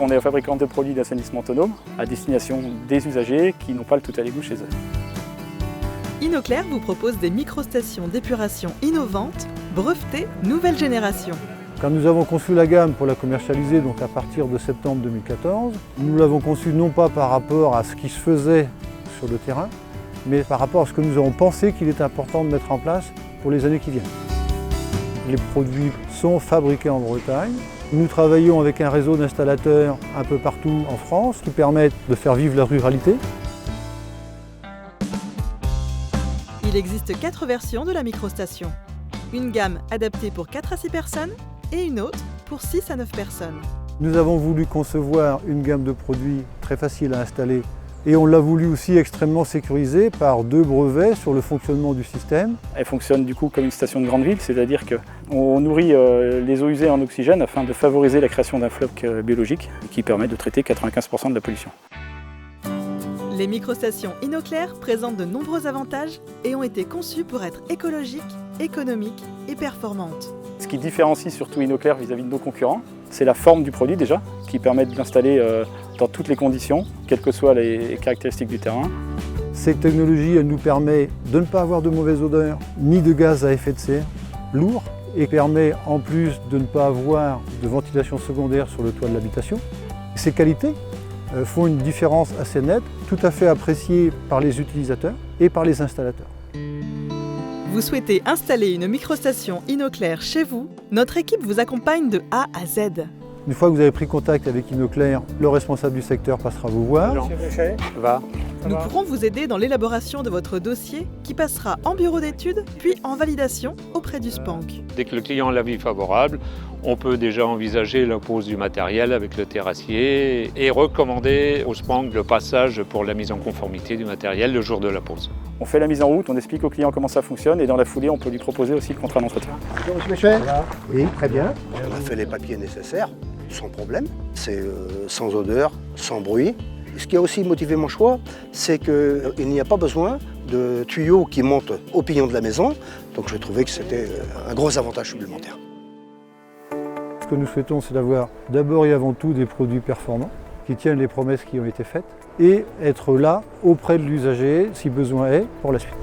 On est un fabricant de produits d'assainissement autonome à destination des usagers qui n'ont pas le tout à l'égout chez eux. Inoclair vous propose des microstations d'épuration innovantes, brevetées, nouvelle génération. Quand nous avons conçu la gamme pour la commercialiser, donc à partir de septembre 2014, nous l'avons conçue non pas par rapport à ce qui se faisait sur le terrain, mais par rapport à ce que nous avons pensé qu'il était important de mettre en place pour les années qui viennent. Les produits sont fabriqués en Bretagne. Nous travaillons avec un réseau d'installateurs un peu partout en France qui permettent de faire vivre la ruralité. Il existe 4 versions de la microstation. Une gamme adaptée pour 4 à 6 personnes et une autre pour 6 à 9 personnes. Nous avons voulu concevoir une gamme de produits très facile à installer et on l'a voulu aussi extrêmement sécurisée par 2 brevets sur le fonctionnement du système. Elle fonctionne du coup comme une station de grande ville, c'est-à-dire qu'on nourrit les eaux usées en oxygène afin de favoriser la création d'un floc biologique qui permet de traiter 95% de la pollution. Les microstations Inoclair présentent de nombreux avantages et ont été conçues pour être écologiques, économiques et performantes. Ce qui différencie surtout Inoclair vis-à-vis de nos concurrents, c'est la forme du produit déjà, qui permet de l'installer dans toutes les conditions, quelles que soient les caractéristiques du terrain. Cette technologie, elle nous permet de ne pas avoir de mauvaise odeur, ni de gaz à effet de serre lourd, et permet en plus de ne pas avoir de ventilation secondaire sur le toit de l'habitation. Ces qualités font une différence assez nette, tout à fait appréciée par les utilisateurs et par les installateurs. Vous souhaitez installer une microstation Inoclair chez vous? Notre équipe vous accompagne de A à Z. Une fois que vous avez pris contact avec Inoclair, le responsable du secteur passera vous voir. Nous pourrons vous aider dans l'élaboration de votre dossier qui passera en bureau d'études puis en validation auprès du SPANC. Dès que le client a l'avis favorable, on peut déjà envisager la pose du matériel avec le terrassier et recommander au SPANC le passage pour la mise en conformité du matériel le jour de la pose. On fait la mise en route, on explique au client comment ça fonctionne et dans la foulée, on peut lui proposer aussi le contrat d'entretien. Bonjour Monsieur Méchet. Oui, très bien. On a fait les papiers nécessaires, sans problème. C'est sans odeur, sans bruit. Ce qui a aussi motivé mon choix, c'est qu'il n'y a pas besoin de tuyaux qui montent au pignon de la maison. Donc je trouvais que c'était un gros avantage supplémentaire. Ce que nous souhaitons, c'est d'avoir d'abord et avant tout des produits performants qui tiennent les promesses qui ont été faites et être là auprès de l'usager, si besoin est, pour la suite.